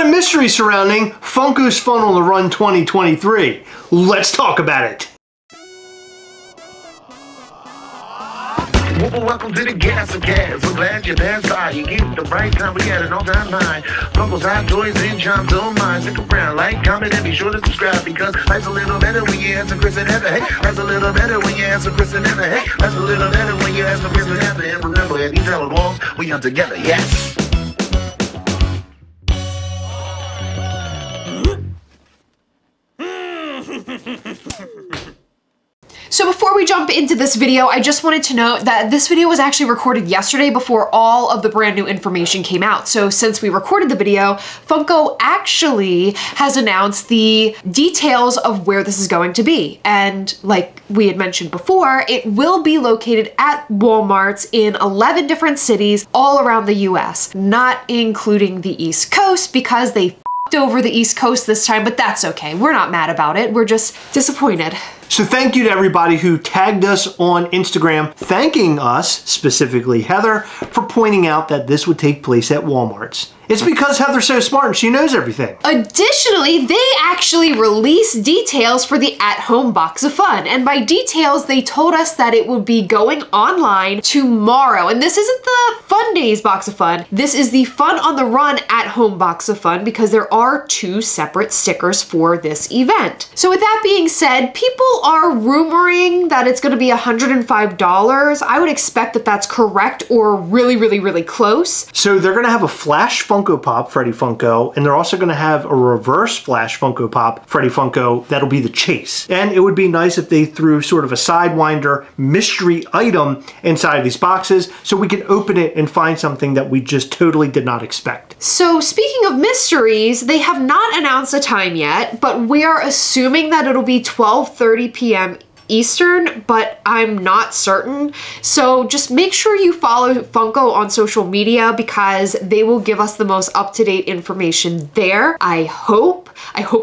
of mystery surrounding Funko's Fun on the Run 2023. Let's talk about it. Welcome to the Gastlecast. So glad you're there. You get the right time. We had an all-time high. Funko's hot toys and charms don't mind. Stick around, like, comment, and be sure to subscribe because life's a little better when you answer Chris and Heather. Hey, life's a little better when you answer Chris and Heather. Hey, life's a little better when you answer Chris and Heather. And remember, if you tell along, we are together. Yes. So before we jump into this video, I just wanted to note that this video was actually recorded yesterday before all of the brand new information came out. So since we recorded the video, Funko actually has announced the details of where this is going to be. And like we had mentioned before, it will be located at Walmarts in 11 different cities all around the US, not including the East Coast because they f***ed over the East Coast this time, but that's okay. We're not mad about it. We're just disappointed. So thank you to everybody who tagged us on Instagram, thanking us, specifically Heather, for pointing out that this would take place at Walmart's. It's because Heather's so smart and she knows everything. Additionally, they actually released details for the at-home box of fun. And by details, they told us that it would be going online tomorrow. And this isn't the Fun Days box of fun. This is the Fun on the Run at-home box of fun because there are two separate stickers for this event. So with that being said, people are rumoring that it's gonna be $105. I would expect that that's correct or really, really, really close. So they're gonna have a flash Funko Pop, Freddy Funko, and they're also gonna have a reverse flash Funko Pop, Freddy Funko, that'll be the chase. And it would be nice if they threw sort of a Sidewinder mystery item inside of these boxes so we can open it and find something that we just totally did not expect. So speaking of mysteries, they have not announced a time yet, but we are assuming that it'll be 12:30 p.m. Eastern, but I'm not certain. So just make sure you follow Funko on social media because they will give us the most up-to-date information there. I hope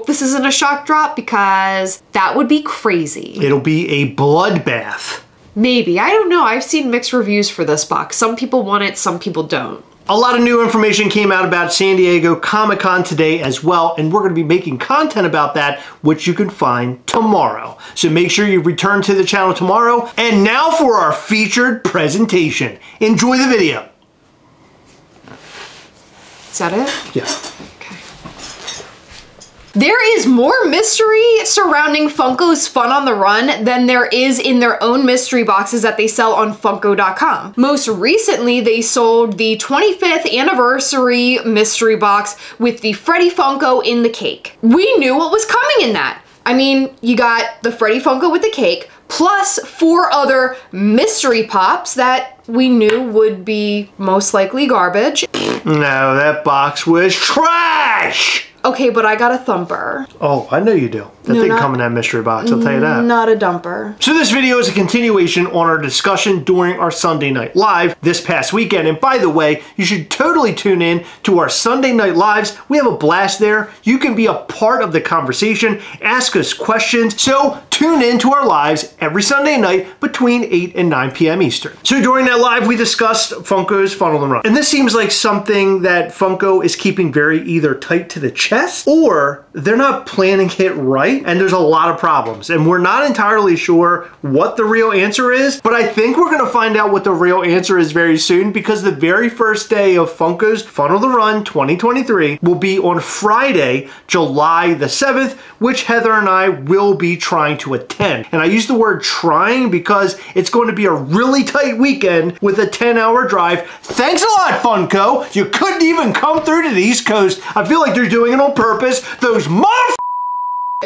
this isn't a shock drop because that would be crazy. It'll be a bloodbath. Maybe, I don't know. I've seen mixed reviews for this box. Some people want it, some people don't. A lot of new information came out about San Diego Comic-Con today as well, and we're going to be making content about that, which you can find tomorrow. So make sure you return to the channel tomorrow. And now for our featured presentation. Enjoy the video. Is that it? Yeah. There is more mystery surrounding Funko's Fun on the Run than there is in their own mystery boxes that they sell on Funko.com. Most recently, they sold the 25th anniversary mystery box with the Freddy Funko in the cake. We knew what was coming in that. I mean, you got the Freddy Funko with the cake, plus 4 other mystery pops that we knew would be most likely garbage. No, that box was trash! Okay, but I got a thumper. Oh, I know you do. That thing come in that mystery box, I'll tell you that. Not a dumper. So this video is a continuation on our discussion during our Sunday Night Live this past weekend. And by the way, you should totally tune in to our Sunday Night Lives. We have a blast there. You can be a part of the conversation, ask us questions. So tune in to our lives every Sunday night between 8 and 9 p.m. Eastern. So during that live, we discussed Funko's Fun on the Run. And this seems like something that Funko is keeping very either tight to the chest or they're not planning it right and there's a lot of problems. And we're not entirely sure what the real answer is, but I think we're gonna find out what the real answer is very soon because the very first day of Funko's Fun on the Run 2023 will be on Friday, July the 7th, which Heather and I will be trying to attend. And I use the word trying because it's going to be a really tight weekend with a 10-hour drive. Thanks a lot, Funko. You couldn't even come through to the East Coast. I feel like they're doing it on purpose. Those motherfuckers.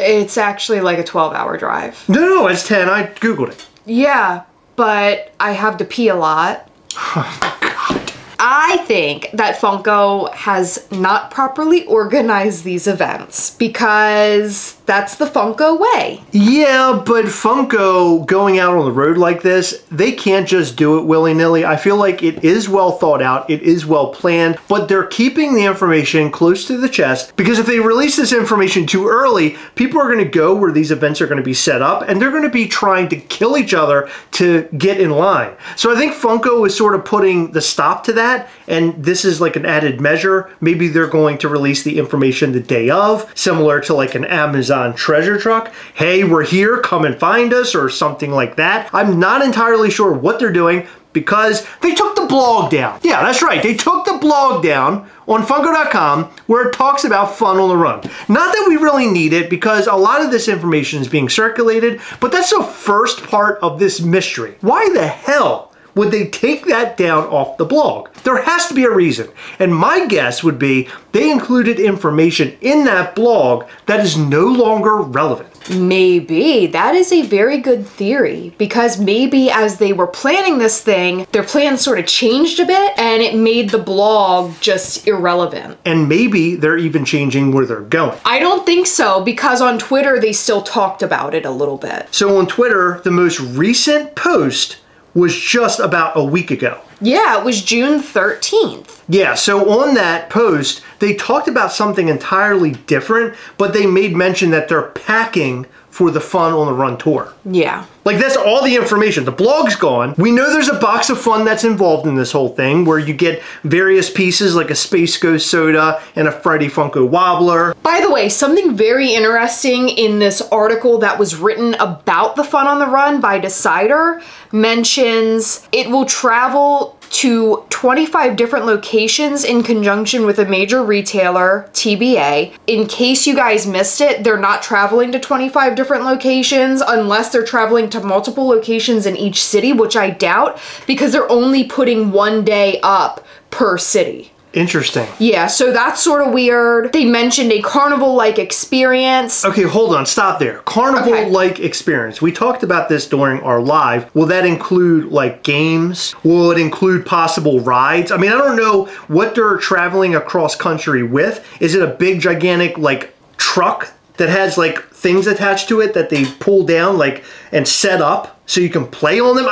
It's actually like a 12-hour drive. No, it's 10. I Googled it. Yeah, but I have to pee a lot. Oh my God. I think that Funko has not properly organized these events because That's the Funko way. Yeah, but Funko going out on the road like this, they can't just do it willy-nilly. I feel like it is well thought out, it is well planned, but they're keeping the information close to the chest, because if they release this information too early, people are going to go where these events are going to be set up, and they're going to be trying to kill each other to get in line. So I think Funko is sort of putting the stop to that, and this is like an added measure. Maybe they're going to release the information the day of, similar to like an Amazon treasure truck. Hey, we're here, come and find us, or something like that. I'm not entirely sure what they're doing, because they took the blog down. Yeah, that's right. They took the blog down on Funko.com where it talks about Fun on the Run. Not that we really need it, because a lot of this information is being circulated, but that's the first part of this mystery. Why the hell would they take that down off the blog? There has to be a reason. And my guess would be they included information in that blog that is no longer relevant. Maybe. That is a very good theory, because maybe as they were planning this thing, their plans sort of changed a bit and it made the blog just irrelevant. And maybe they're even changing where they're going. I don't think so, because on Twitter they still talked about it a little bit. So on Twitter, the most recent post was just about a week ago. Yeah, it was June 13th. Yeah, so on that post, they talked about something entirely different, but they made mention that they're packing for the Fun on the Run tour. Yeah. Like, that's all the information. The blog's gone. We know there's a box of fun that's involved in this whole thing, where you get various pieces like a Space Ghost soda and a Freddy Funko wobbler. By the way, something very interesting in this article that was written about the Fun on the Run by Decider mentions it will travel to 25 different locations in conjunction with a major retailer, TBA. In case you guys missed it, they're not traveling to 25 different locations unless they're traveling to multiple locations in each city, which I doubt, because they're only putting one day up per city. Interesting. Yeah, so that's sort of weird. They mentioned a carnival-like experience. Okay, hold on, stop there. Carnival-like experience. We talked about this during our live. Will that include like games? Will it include possible rides? I mean, I don't know what they're traveling across country with. Is it a big, gigantic like truck that has like things attached to it that they pull down like and set up so you can play on them?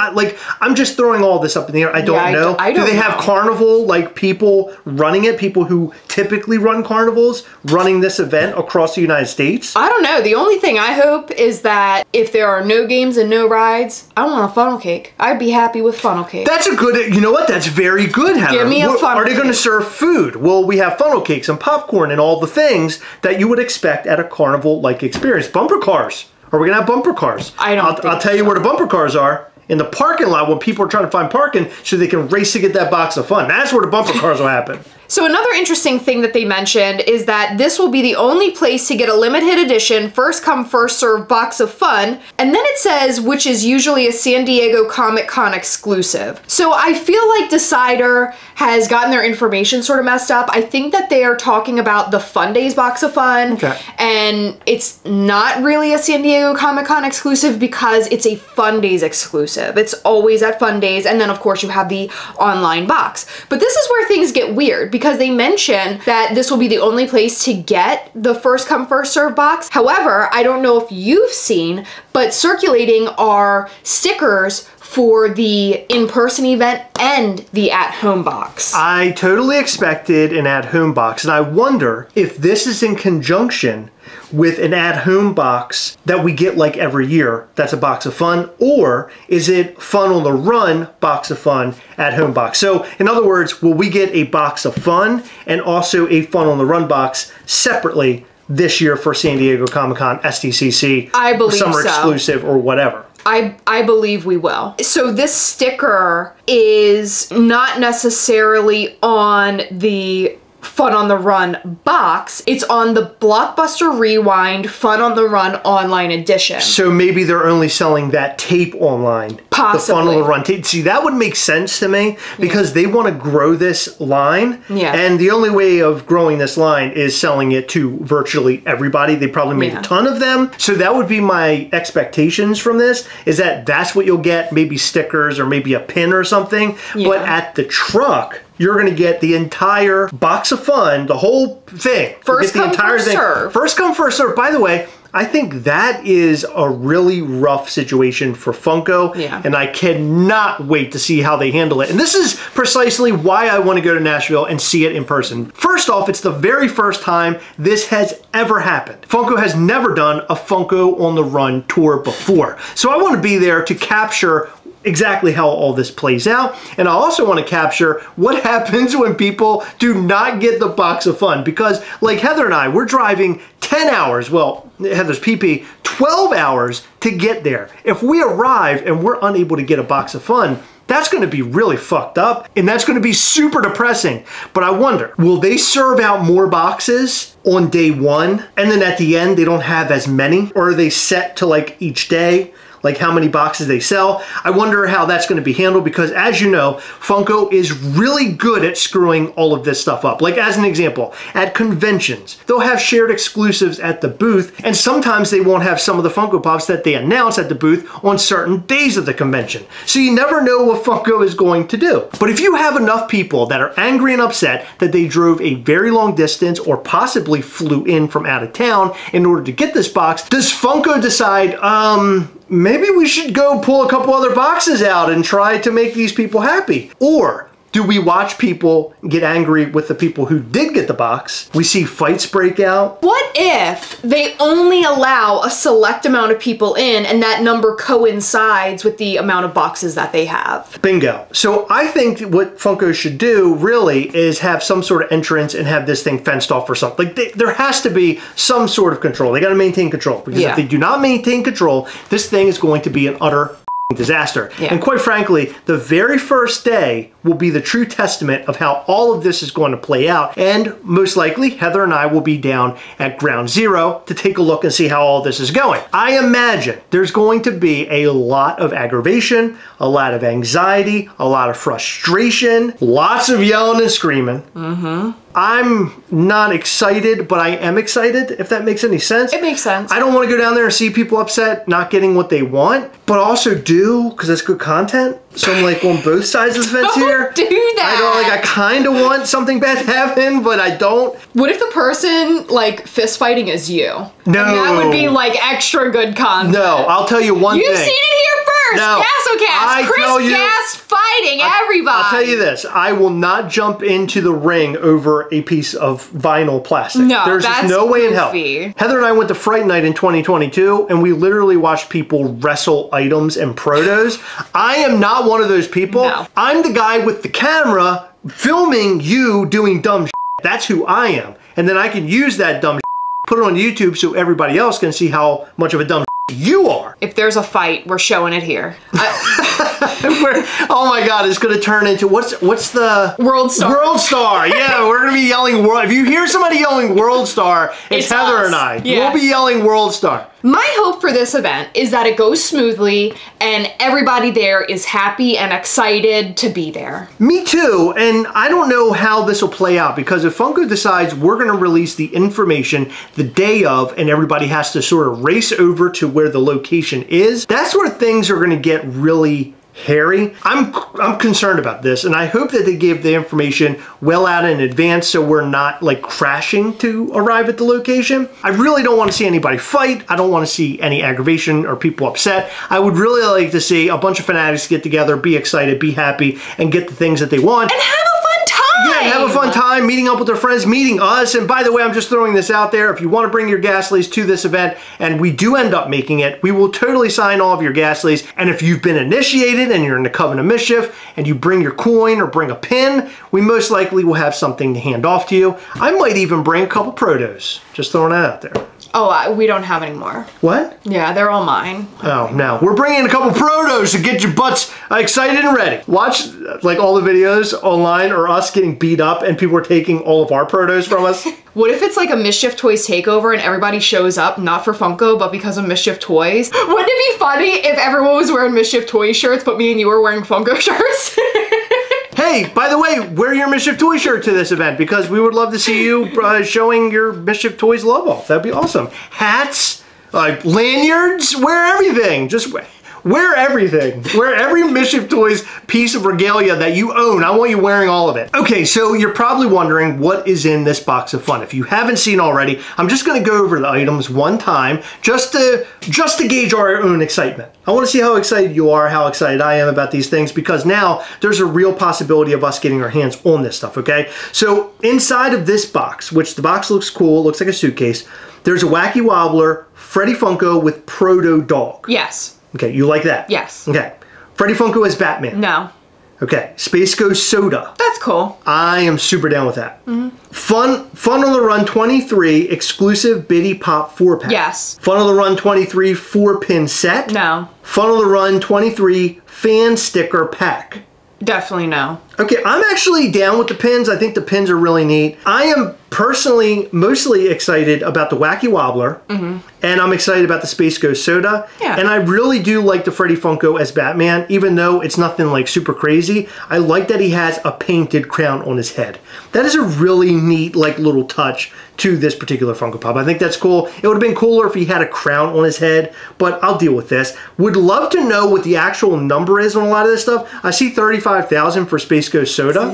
I'm just throwing all this up in the air. I don't know. I don't Do they have carnival like people running it? People who typically run carnivals running this event across the United States? I don't know. The only thing I hope is that if there are no games and no rides, I want a funnel cake. I'd be happy with funnel cake. That's a good, you know what? That's very good, Heather. Give me a funnel cake. Are they going to serve food? Well, we have funnel cakes and popcorn and all the things that you would expect at a carnival-like experience. Bumper cars. Are we going to have bumper cars? I'll tell you where the bumper cars are. In the parking lot when people are trying to find parking so they can race to get that box of fun. That's where the bumper cars will happen. So another interesting thing that they mentioned is that this will be the only place to get a limited edition, first come, first serve box of fun. And then it says, which is usually a San Diego Comic-Con exclusive. So I feel like Decider has gotten their information sort of messed up. I think that they are talking about the Fun Days box of fun. Okay. And it's not really a San Diego Comic-Con exclusive because it's a Fun Days exclusive. It's always at Fun Days. And then of course you have the online box. But this is where things get weird, because they mention that this will be the only place to get the first come first serve box. However, I don't know if you've seen, but circulating are stickers for the in-person event and the at-home box. I totally expected an at-home box, and I wonder if this is in conjunction with an at-home box that we get like every year that's a box of fun, or is it Fun on the Run box of fun at-home box? So in other words, will we get a box of fun and also a Fun on the Run box separately this year for San Diego Comic-Con, SDCC, I believe summer so. exclusive or whatever? I believe we will. So this sticker is not necessarily on the Fun on the Run box. It's on the Blockbuster Rewind Fun on the Run online edition. So maybe they're only selling that tape online. Possibly. The Fun on the Run tape. See, that would make sense to me because they want to grow this line. Yeah. And the only way of growing this line is selling it to virtually everybody. They probably made a ton of them. So that would be my expectations from this, is that that's what you'll get, maybe stickers or maybe a pin or something. But at the truck, you're going to get the entire box of fun, the whole thing. First come, first serve. First come, first serve. By the way, I think that is a really rough situation for Funko, and I cannot wait to see how they handle it. And this is precisely why I want to go to Nashville and see it in person. First off, it's the very first time this has ever happened. Funko has never done a Funko on the Run tour before. So I want to be there to capture exactly how all this plays out, and I also want to capture what happens when people do not get the box of fun, because like Heather and I, we're driving 10 hours, well, Heather's PP, 12 hours to get there. If we arrive and we're unable to get a box of fun, that's going to be really fucked up, and that's going to be super depressing. But I wonder, will they serve out more boxes on day one, and then at the end they don't have as many, or are they set to like each day? Like how many boxes they sell. I wonder how that's going to be handled, because as you know, Funko is really good at screwing all of this stuff up. Like as an example, at conventions, they'll have shared exclusives at the booth, and sometimes they won't have some of the Funko Pops that they announce at the booth on certain days of the convention. So you never know what Funko is going to do. But if you have enough people that are angry and upset that they drove a very long distance or possibly flew in from out of town in order to get this box, does Funko decide, maybe we should go pull a couple other boxes out and try to make these people happy? Or do we watch people get angry with the people who did get the box? We see fights break out. What if they only allow a select amount of people in and that number coincides with the amount of boxes that they have? Bingo. So I think what Funko should do really is have some sort of entrance and have this thing fenced off or something. Like there has to be some sort of control. They got to maintain control, because if they do not maintain control, this thing is going to be an utter disaster. And quite frankly, the very first day will be the true testament of how all of this is going to play out, and most likely Heather and I will be down at ground zero to take a look and see how all this is going. I imagine there's going to be a lot of aggravation, a lot of anxiety, a lot of frustration, lots of yelling and screaming. I'm not excited, but I am excited, if that makes any sense. It makes sense. I don't want to go down there and see people upset not getting what they want, but also do, because it's good content. So I'm like on both sides of the fence here. Don't do that. I kind of want something bad to happen, but I don't. What if the person like fist fighting is you? No. And that would be like extra good content. No, I'll tell you one thing. You've seen it here first. No. Gastlecast. Chris Gast fighting everybody. I'll tell you this. I will not jump into the ring over a piece of vinyl plastic. No, there's just no way in hell. Heather and I went to Fright Night in 2022, and we literally watched people wrestle items and protos. I am not one of those people. No. I'm the guy with the camera filming you doing dumb shit. That's who I am. And then I can use that dumb shit, put it on YouTube so everybody else can see how much of a dumb you are. If there's a fight, we're showing it here. Oh my God, it's gonna turn into, what's the? World Star. World Star, yeah, we're gonna be yelling world. If you hear somebody yelling World Star, it's Heather us. and I. Yeah. We'll be yelling World Star. My hope for this event is that it goes smoothly and everybody there is happy and excited to be there. Me too, and I don't know how this will play out, because if Funko decides we're gonna release the information the day of and everybody has to sort of race over to where the location is, that's where things are gonna get really hairy. I'm concerned about this, and I hope that they give the information well out in advance so we're not like crashing to arrive at the location. I really don't want to see anybody fight. I don't want to see any aggravation or people upset. I would really like to see a bunch of fanatics get together, be excited, be happy, and get the things that they want. And have a fun time! Yeah, have a fun time meeting up with their friends, meeting us. And by the way, I'm just throwing this out there. If you want to bring your Gastleys to this event, and we do end up making it, we will totally sign all of your Gastleys. And if you've been initiated and you're in the Coven of Mischief and you bring your coin or bring a pin, we most likely will have something to hand off to you. I might even bring a couple protos. Just throwing that out there. Oh, we don't have any more. What? Yeah, they're all mine. Oh, no. We're bringing in a couple protos to get your butts excited and ready. Watch like all the videos online or us getting beat up and people are taking all of our protos from us. What if it's like a Mischief Toys takeover and everybody shows up, not for Funko, but because of Mischief Toys? Wouldn't it be funny if everyone was wearing Mischief Toys shirts, but me and you were wearing Funko shirts? Hey, by the way, wear your Mischief Toy shirt to this event, because we would love to see you showing your Mischief Toys love off. That'd be awesome. Hats, lanyards, wear everything. Just Wear everything. Wear every Mischief Toys piece of regalia that you own. I want you wearing all of it. Okay, so you're probably wondering what is in this box of fun. If you haven't seen already, I'm just gonna go over the items one time just to gauge our own excitement. I wanna see how excited you are, how excited I am about these things, because now there's a real possibility of us getting our hands on this stuff, okay? So inside of this box, which the box looks cool, looks like a suitcase, there's a Wacky Wobbler Freddy Funko with Proto Dog. Yes. Okay, you like that? Yes. Okay. Freddy Funko as Batman. No. Okay. Space Ghost Soda. That's cool. I am super down with that. Fun on the Run 23 exclusive Biddy Pop 4-pack. Yes. Fun on the Run 23 4-pin set. No. Fun on the Run 23 fan sticker pack. Definitely no. Okay, I'm actually down with the pins. I think the pins are really neat. I am personally mostly excited about the Wacky Wobbler, and I'm excited about the Space Ghost Soda. Yeah. And I really do like the Freddy Funko as Batman, even though it's nothing like super crazy. I like that he has a painted crown on his head. That is a really neat like little touch to this particular Funko Pop. I think that's cool. It would have been cooler if he had a crown on his head, but I'll deal with this. Would love to know what the actual number is on a lot of this stuff. I see 35,000 for Space Ghost Soda.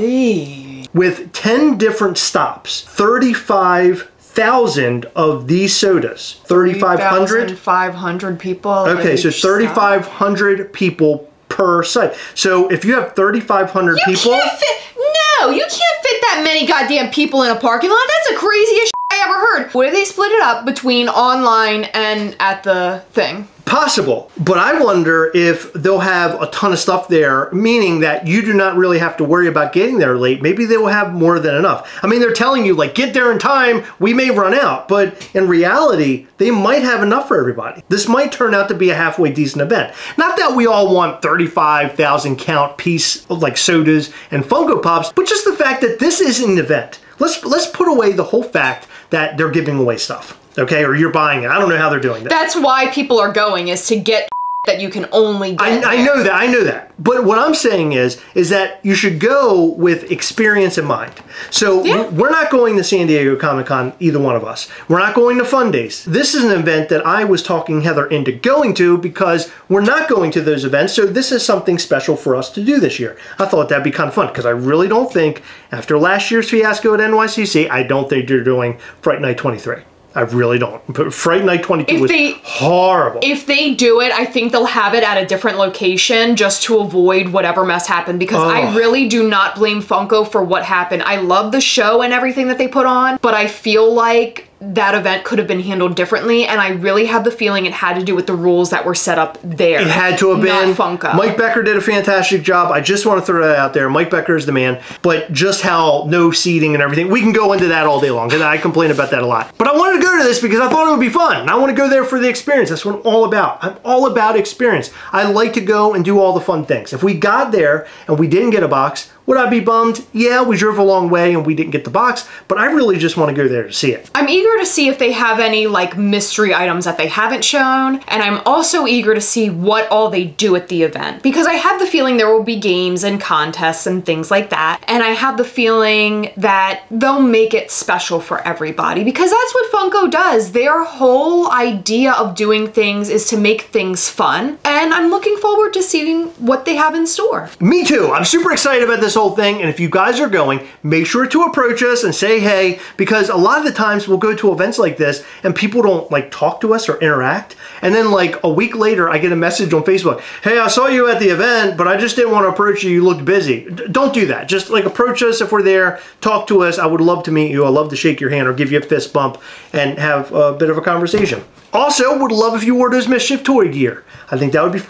With 10 different stops, 35,000 of these sodas. 3,500? 500 people. Okay, so 3,500 people per site. So if you have 3,500 people... No, you can't fit that many goddamn people in a parking lot. That's the craziest shit I ever heard. What do they split it up between online and at the thing? Possible, but I wonder if they'll have a ton of stuff there, meaning that you do not really have to worry about getting there late. Maybe they will have more than enough. I mean, they're telling you, like, get there in time, we may run out, but in reality, they might have enough for everybody. This might turn out to be a halfway decent event. Not that we all want 35,000 count piece of, like, sodas and Funko Pops, but just the fact that this is an event. Let's put away the whole fact that they're giving away stuff. Okay, or you're buying it. I don't know how they're doing that. That's why people are going, is to get that you can only get I know that. But what I'm saying is that you should go with experience in mind. So we're not going to San Diego Comic-Con, either one of us. We're not going to Fun Days. This is an event that I was talking Heather into going to because we're not going to those events, so this is something special for us to do this year. I thought that'd be kind of fun because I really don't think, after last year's fiasco at NYCC, I don't think they're doing Fright Night 23. I really don't. But Fright Night 22 was horrible. If they do it, I think they'll have it at a different location just to avoid whatever mess happened, because I really do not blame Funko for what happened. I love the show and everything that they put on, but I feel like that event could have been handled differently, and I really have the feeling it had to do with the rules that were set up there. It had to have been. Not Funko. Mike Becker did a fantastic job. I just want to throw that out there. Mike Becker is the man, but just how no seating and everything, we can go into that all day long, because I complain about that a lot. But I wanted to go to this because I thought it would be fun, and I want to go there for the experience. That's what I'm all about. I'm all about experience. I like to go and do all the fun things. If we got there and we didn't get a box, would I be bummed? Yeah, we drove a long way and we didn't get the box, but I really just want to go there to see it. I'm eager to see if they have any like mystery items that they haven't shown, and I'm also eager to see what all they do at the event, because I have the feeling there will be games and contests and things like that, and I have the feeling that they'll make it special for everybody, because that's what Funko does. Their whole idea of doing things is to make things fun, and I'm looking forward to seeing what they have in store. Me too. I'm super excited about this whole thing, and if you guys are going, make sure to approach us and say hey, because a lot of the times we'll go to events like this and people don't like talk to us or interact, and then like a week later I get a message on Facebook, hey, I saw you at the event, but I just didn't want to approach you, you looked busy. Don't do that. Just like approach us if we're there, talk to us. I would love to meet you. I'd love to shake your hand or give you a fist bump and have a bit of a conversation. Also, would love if you wore those Mischief toy gear. I think that would be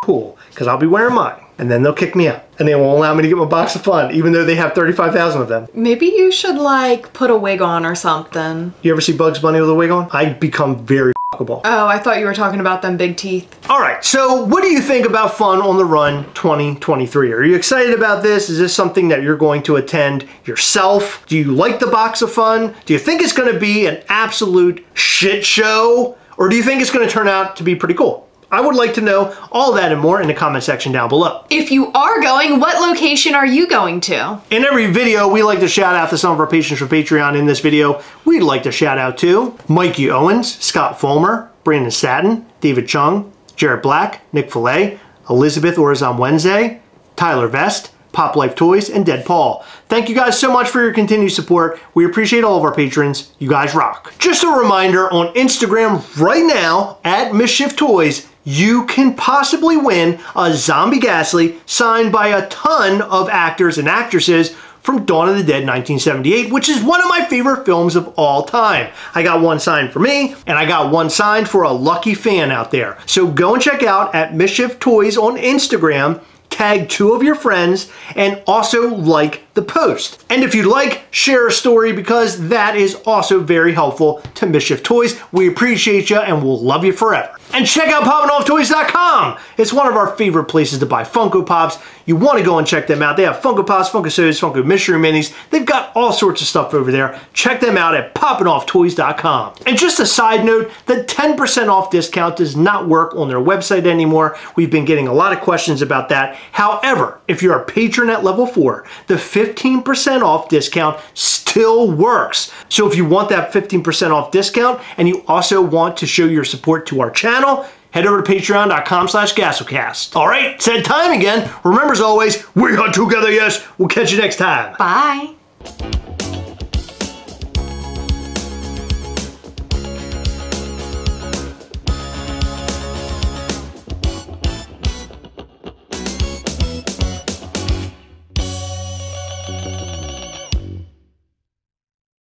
cool, because I'll be wearing mine, and then they'll kick me out, and they won't allow me to get my box of fun, even though they have 35,000 of them. Maybe you should like put a wig on or something. You ever see Bugs Bunny with a wig on? I become very fuckable. Oh, I thought you were talking about them big teeth. All right, so what do you think about Fun on the Run 2023? Are you excited about this? Is this something that you're going to attend yourself? Do you like the box of fun? Do you think it's going to be an absolute shit show? Or do you think it's going to turn out to be pretty cool? I would like to know all that and more in the comment section down below. If you are going, what location are you going to? In every video, we like to shout out to some of our patrons for Patreon. In this video, we'd like to shout out to Mikey Owens, Scott Fulmer, Brandon Satin, David Chung, Jared Black, Nick Fillet, Elizabeth Orzamwenze, Tyler Vest, Pop Life Toys, and Dead Paul. Thank you guys so much for your continued support. We appreciate all of our patrons. You guys rock. Just a reminder, on Instagram right now, at Mischief Toys, you can possibly win a Zombie Ghastly signed by a ton of actors and actresses from Dawn of the Dead 1978, which is one of my favorite films of all time. I got one signed for me, and I got one signed for a lucky fan out there. So go and check out at Mischief Toys on Instagram, tag 2 of your friends, and also like the post. And if you'd like, share a story, because that is also very helpful to Mischief Toys. We appreciate you and we'll love you forever. And check out poppingofftoys.com. It's one of our favorite places to buy Funko Pops. You want to go and check them out. They have Funko Pops, Funko Sodas, Funko Mystery Minis. They've got all sorts of stuff over there. Check them out at poppingofftoys.com. And just a side note, the 10% off discount does not work on their website anymore. We've been getting a lot of questions about that. However, if you're a patron at level 4, the 15% off discount still works. So if you want that 15% off discount and you also want to show your support to our channel, head over to patreon.com/Gastlecast. All right, said time again. Remember, as always, we are together, yes. We'll catch you next time. Bye.